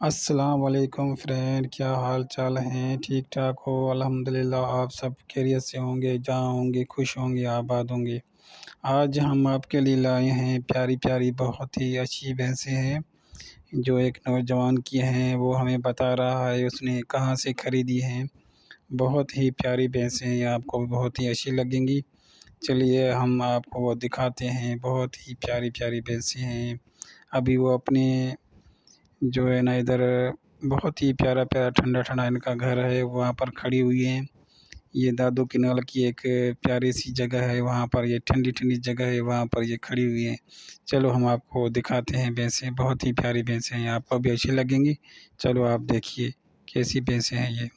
अस्सलाम वालेकुम फ्रेंड, क्या हाल चाल हैं? ठीक ठाक हो? अल्हम्दुलिल्लाह। आप सब खैरियत से होंगे, जहाँ होंगे खुश होंगे, आबाद होंगे। आज हम आपके लिए लाए हैं प्यारी प्यारी बहुत ही अच्छी भैंसें हैं जो एक नौजवान की हैं। वो हमें बता रहा है उसने कहाँ से ख़रीदी हैं। बहुत ही प्यारी भैंसें हैं, आपको बहुत ही अच्छी लगेंगी। चलिए हम आपको वो दिखाते हैं। बहुत ही प्यारी प्यारी भैंसें हैं। अभी वो अपने जो है ना इधर बहुत ही प्यारा प्यारा ठंडा ठंडा इनका घर है, वहाँ पर खड़ी हुई हैं। ये दादू की नल की एक प्यारी सी जगह है, वहाँ पर ये ठंडी ठंडी जगह है, वहाँ पर ये खड़ी हुई हैं। चलो हम आपको दिखाते हैं भैंसें। बहुत ही प्यारी भैंसें हैं, आपको भी अच्छी लगेंगी। चलो आप देखिए कैसी भैंसें हैं ये।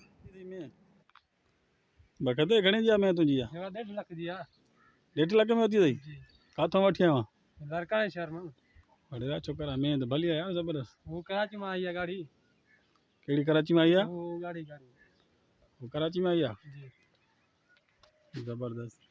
बकते घणे दिया मैं तुझी 1.5 लाख दिया। 1.5 लाख में होती थी। काथों वठी आवा लड़का है शहर में। अरे छोकरा में तो भली है यार, जबरदस्त। वो कराची में आई है गाड़ी। केड़ी कराची में आई है? वो गाड़ी वो कराची में आई है, जी। जबरदस्त।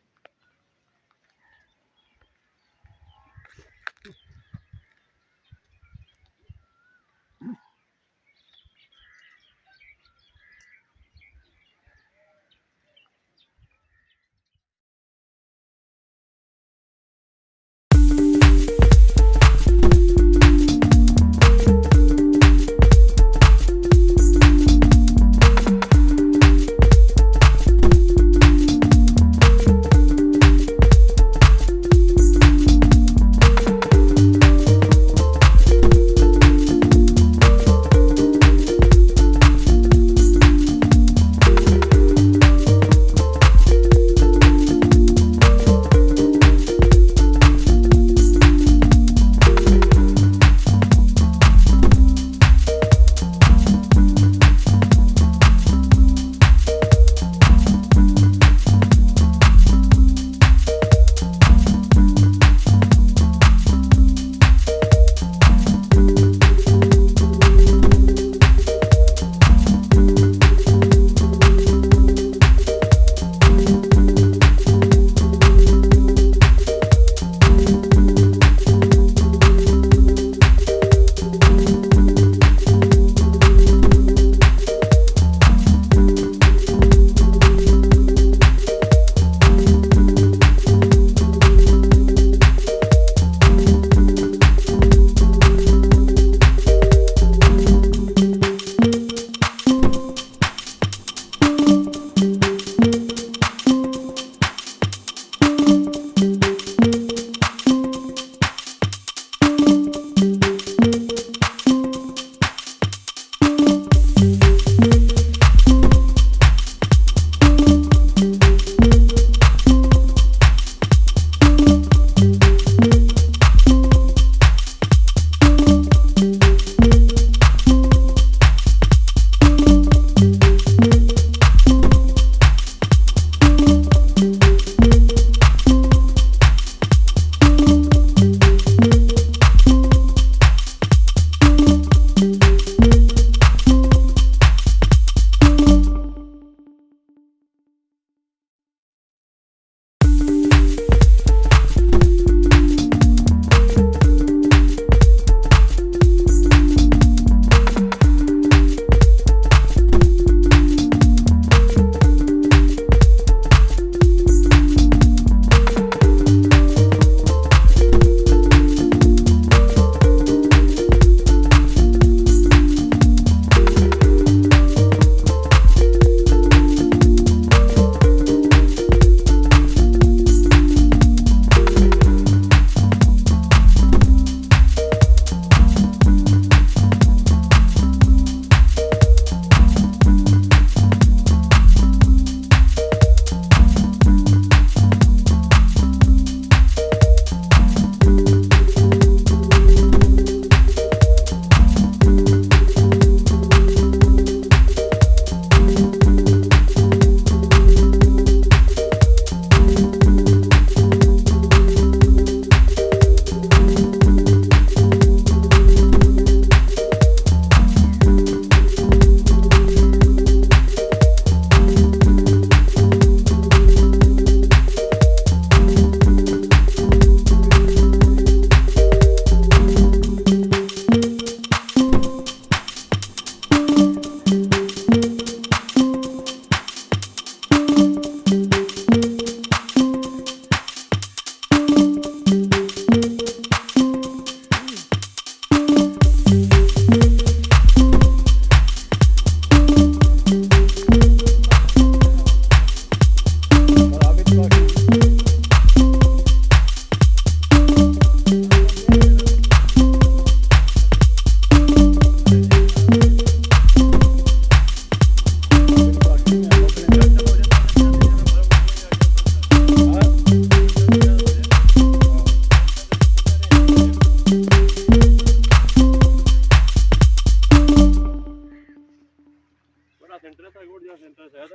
सेंटर है, साइकोड जहाँ सेंटर है शायद।